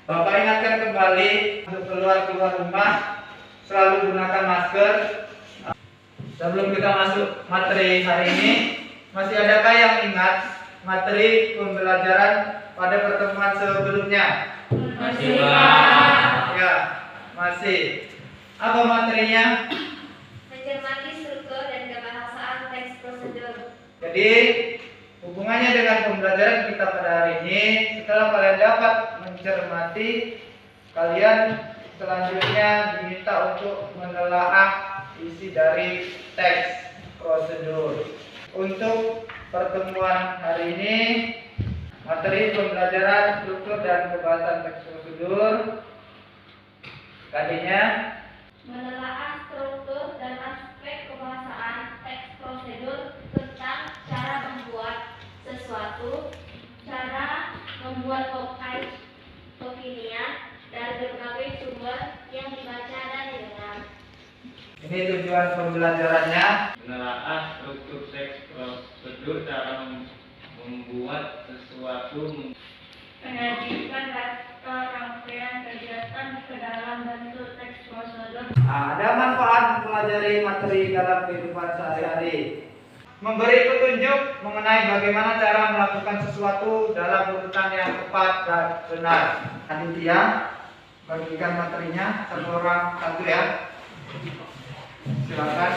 Bapak ingatkan kembali untuk keluar rumah selalu gunakan masker. Sebelum kita masuk materi hari ini, masih adakah yang ingat materi pembelajaran pada pertemuan sebelumnya? Masih, Pak. Ya, masih. Apa materinya? Mencermati struktur dan kebahasaan teks prosedur. Jadi, hubungannya dengan pembelajaran kita pada hari ini, setelah kalian dapat mencermati, kalian selanjutnya diminta untuk menelaah isi dari teks prosedur. Untuk pertemuan hari ini, materi pembelajaran struktur dan kebahasaan teks prosedur tadinya Menelaah struktur dan aspek kebahasaan teks prosedur tentang cara membuat sesuatu, cara membuat opinian dari berbagai sumber yang dibaca dan didengar. ini tujuan pembelajarannya. Menelaah struktur teks prosedur, cara membuat sesuatu, Menerjemahkan daftar rangkaian kegiatan ke dalam bentuk teks prosedur. Ada manfaat mempelajari materi dalam kehidupan sehari-hari. Memberi petunjuk mengenai bagaimana cara melakukan sesuatu dalam urutan yang tepat dan benar. Panitia bagikan materinya satu orang satu ya. Silakan.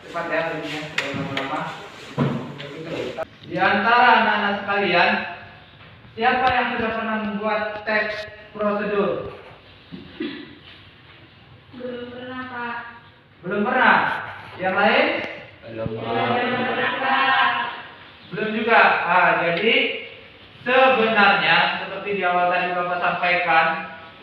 Cepat ya baginya, jangan lama-lama. Di antara anak-anak sekalian, siapa yang sudah pernah membuat teks prosedur? Belum pernah, Pak. Belum pernah. Yang lain? belum Pernah, Pak. Belum juga. Jadi sebenarnya seperti di awal tadi Bapak sampaikan,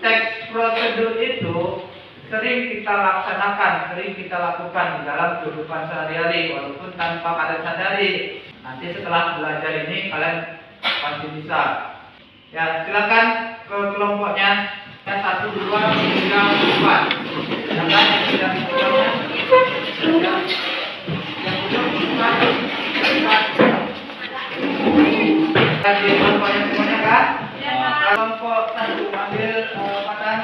teks prosedur itu sering kita laksanakan, sering kita lakukan di dalam kehidupan sehari-hari walaupun tanpa kalian sadari. Nanti setelah belajar ini kalian pasti bisa. Ya, silakan ke kelompoknya. Ya, 1, 2, 3, 4. Silakan yang sudah kelompoknya. Yang belum di kelompoknya semuanya kan? Ya, Pak. Kelompok 1 ambil patan.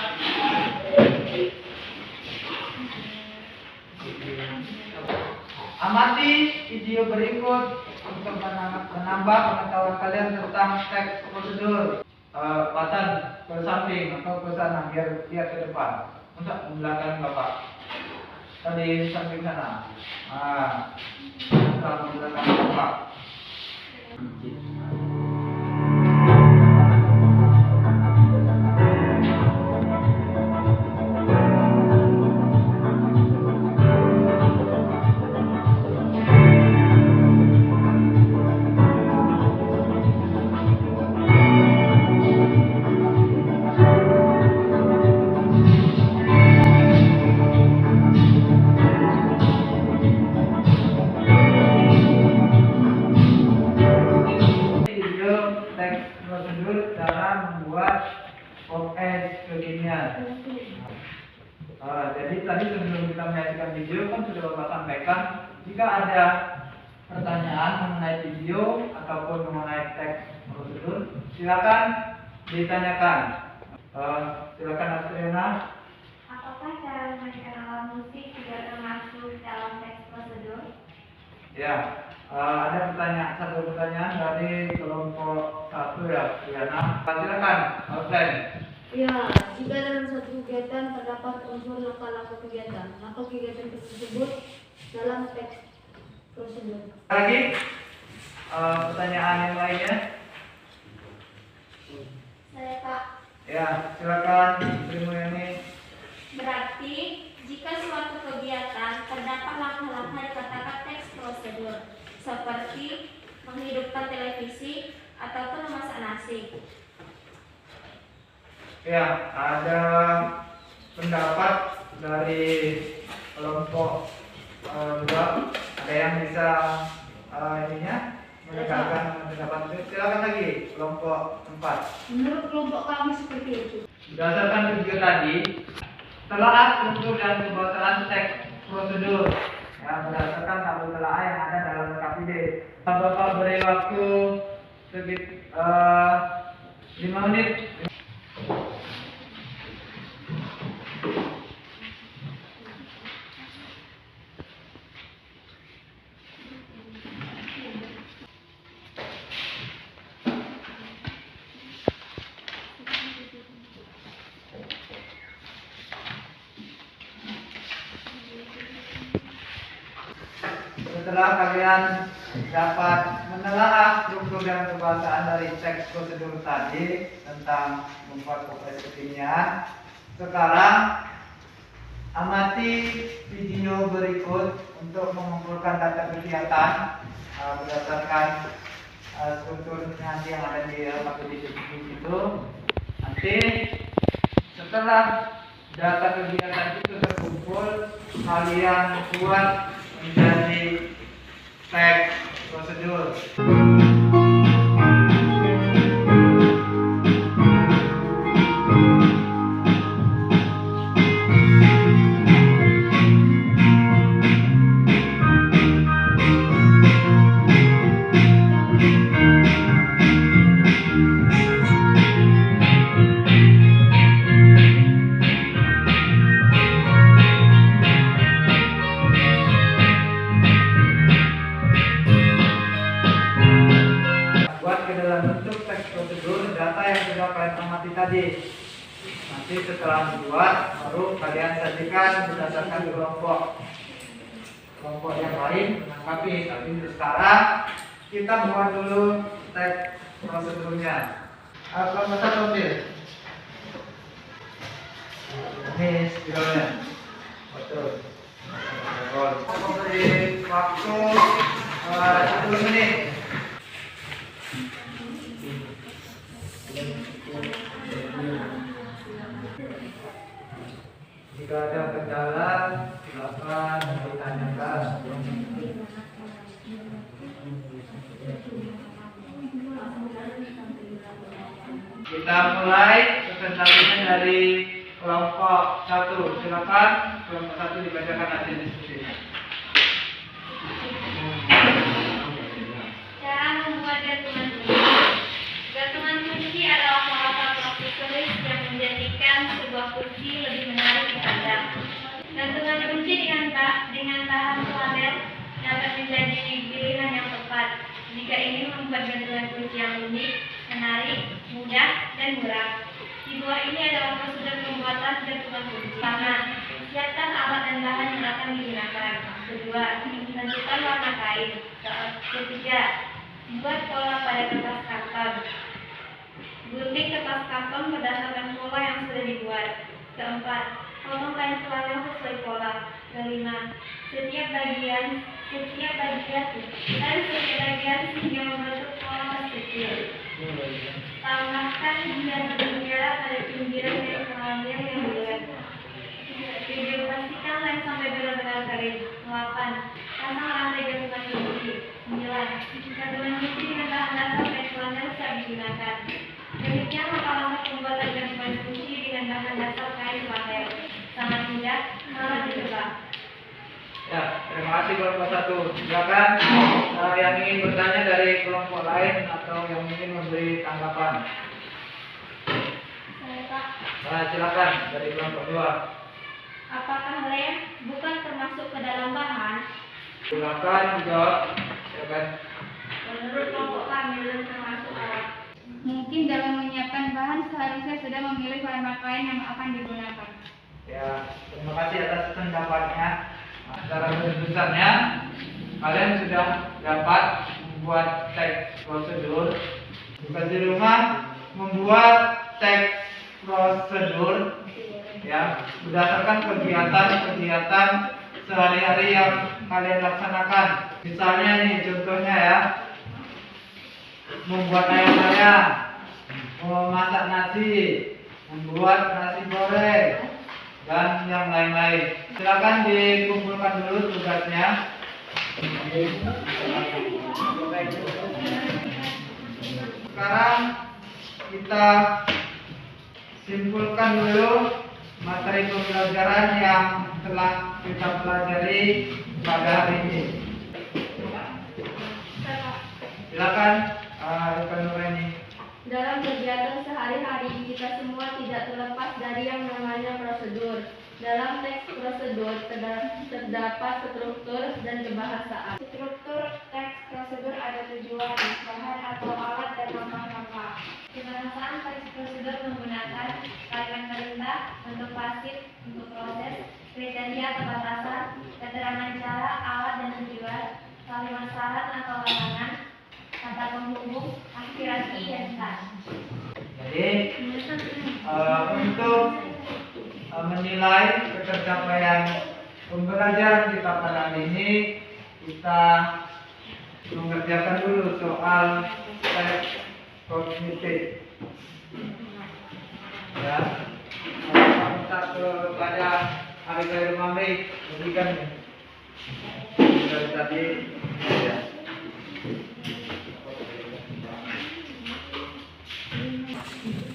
Amati video berikut untuk menambah pengetahuan kalian tentang teks prosedur. Patan ke samping atau ke sana biar lihat ke depan. Untuk belakang Bapak. Tadi samping sana. Untuk belakang Bapak. Prosedur cara membuat OS kekinian. Jadi tadi sebelum kita menyaksikan video kan sudah Bapak sampaikan, jika ada pertanyaan mengenai video ataupun mengenai teks prosedur, silakan ditanyakan. Silakan Astriana. Apakah cara memainkan alat musik juga termasuk dalam teks prosedur? Ya, ada satu pertanyaan dari kelompok 1 ya, Triana. Silakan, outline. Ya, jika dalam satu kegiatan terdapat unsur langkah-langkah kegiatan, maka kegiatan tersebut dalam teks prosedur. Lagi, pertanyaan yang lainnya? Saya, Pak. Ya, silakan, Ibu Mulyani. Berarti jika suatu kegiatan terdapat langkah-langkah dikatakan teks prosedur, seperti menghidupkan televisi ataupun memasak nasi. Ya, ada pendapat dari kelompok 2. Ada yang bisa menegakkan pendapat itu. Silakan lagi, kelompok 4. Menurut kelompok kami seperti itu. Berdasarkan video tadi, telaah struktur dan kebahasaan teks prosedur. Ya, berdasarkan tabel telaah yang ada dalam KPD. Bapak beri waktu 5 menit. Setelah kalian dapat menelaah struktur dan kebahasaan dari teks prosedur tadi tentang membuat progres kekinian, sekarang amati video berikut untuk mengumpulkan data kegiatan berdasarkan struktur nanti yang ada di aplikasi itu. Nanti setelah data kegiatan itu terkumpul, kalian buat menjadi teks prosedur. Data yang sudah kalian amati tadi. Nanti setelah dibuat, baru kalian sajikan berdasarkan kelompok yang lain menanggapi. Tapi sekarang kita buat dulu teks prosedurnya. Kelompok 1 ambil. Ini spidolnya. Betul. Beri waktu 10 menit. Jika ada kendala, silakan ditanyakan. Kita mulai presentasinya dari kelompok 1. Silakan kelompok 1 dibacakan hasil diskusinya. Cara membuat gantungan kunci. Gantungan kunci adalah salah satu aksesoris yang menjadikan sebuah kunci lebih menarik dipandang. Gantungan kunci dengan bahan pelader dapat menjadi pilihan yang tepat jika ingin membuat gantungan kunci yang unik, menarik, mudah, dan murah. Di bawah ini adalah prosedur pembuatan gantungan kunci. Pertama, siapkan alat dan bahan yang akan digunakan. Kedua, tentukan warna kain. Ketiga, buat pola pada kertas karton. Gunting kertas karton berdasarkan pola yang sudah dibuat. Keempat, potong kain pelanel sesuai pola. Kelima, setiap bagian hingga membentuk pola kecil. Tambahkan hias bendera pada pinggiran dan pengambil yang bulat. Pastikan lem sampai benar-benar kering. 8. Pasang rantai gantungan kunci. 9. Gantungan kunci dengan bahan dasar kain pelanel siap digunakan. Demikian langkah-langkah pembuatan gantungan kunci dengan bahan dasar kain pelanel. Sangat mudah, malah ditebak. Ya, terima kasih kelompok 1. Silakan yang ingin bertanya dari kelompok lain atau yang ingin memberi tanggapan. Saya Pak, Silakan dari kelompok 2. apakah lem bukan termasuk ke dalam bahan? Silakan menjawab. Silakan. Menurut kelompok kami lem termasuk alat. Mungkin dalam menyiapkan bahan seharusnya sudah memilih warna kain yang akan digunakan. Ya, terima kasih atas pendapatnya. Secara besarnya, kalian sudah dapat membuat teks prosedur. Bukan di rumah, membuat teks prosedur ya berdasarkan kegiatan-kegiatan sehari-hari yang kalian laksanakan. Misalnya nih contohnya ya, membuat ayam-ayam, memasak nasi, membuat nasi goreng, dan yang lain-lain. Silakan dikumpulkan dulu tugasnya. Sekarang kita simpulkan dulu materi pembelajaran yang telah kita pelajari pada hari ini. Silakan, Rekan Nurani. Dalam kegiatan sehari-hari, kita semua tidak terlepas dari yang namanya prosedur. Dalam teks prosedur terdapat struktur dan kebahasaan. Struktur teks prosedur ada tujuan, bahan atau alat dan langkah-langkah. Kebahasaan teks prosedur menggunakan kalimat perintah, bentuk pasif, untuk proses, kriteria atau batasan, keterangan cara, alat dan tujuan, kalimat syarat atau larangan, kata penghubung, aspirasi dan syarat. Jadi untuk menilai ketercapaian pembelajaran kita pada hari ini, kita mengerjakan dulu soal tes kognitif. Ya, kita kepada hari Mami berikan dari tadi. Ya.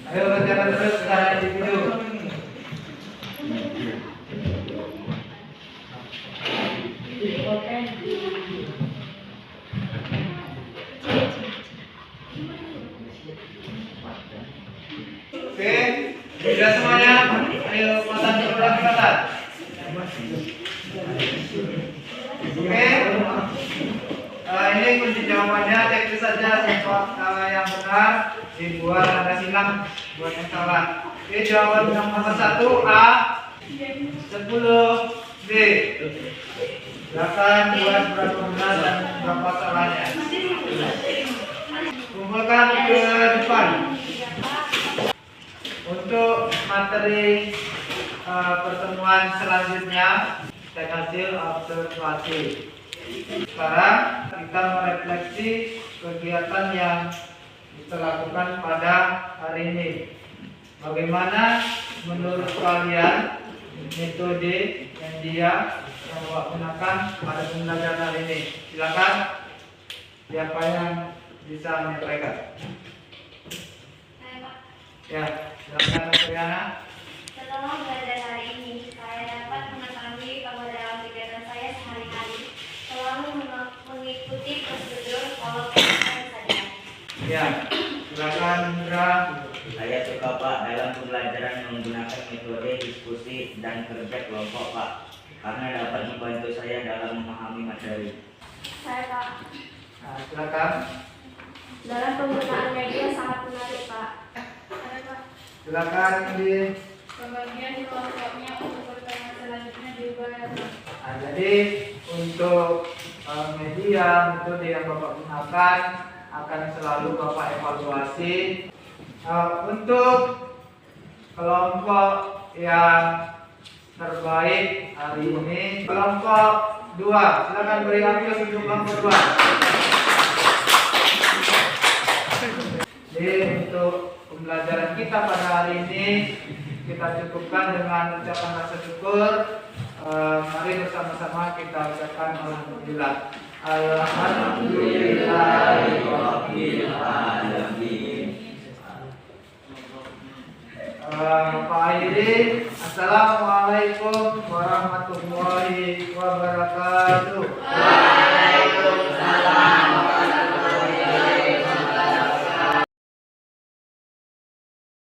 Ayo kerjakan terus secara individu. Oke, sudah semuanya. Ayo pasang kelas. Oke. Ini kunci jawabannya, cek saja yang benar, dibuat ada silang, buat yang salah. Oke, jawaban yang nomor 1 A, 10 B. Silakan buat berapa benar dan berapa salahnya. Kumpulkan ke depan. Untuk materi pertemuan selanjutnya, saya hasil observasi. Sekarang kita merefleksi kegiatan yang kita lakukan pada hari ini. Bagaimana menurut kalian metode yang dia gunakan pada pembelajaran hari ini? Silakan, siapa yang bisa menyampaikan? Saya, Pak. Ya, silakan Triana. Setelah belajar hari ini, saya dapat mengetahui bahwa dalam kegiatan saya sehari-hari selalu mengikuti prosedur pola yang saja. Ya, silakan Indra. Saya suka Pak dalam pembelajaran menggunakan metode diskusi dan kerja kelompok Pak, karena dapat membantu saya dalam memahami materi. Saya Pak, Nah, silakan. dalam penggunaan media sangat menarik Pak. Silakan Indi. Pembagian kelompoknya untuk pertemuan selanjutnya juga. Nah, jadi untuk media metode yang Bapak gunakan akan selalu Bapak evaluasi. Untuk kelompok yang terbaik hari ini, kelompok 2. Silakan beri aplaus untuk kelompok 2. Jadi untuk pembelajaran kita pada hari ini kita cukupkan dengan ucapan rasa syukur. Mari bersama-sama kita ucapkan alhamdulillah. Alhamdulillahirabbil alamin. Pak Airi, Assalamualaikum warahmatullahi wabarakatuh.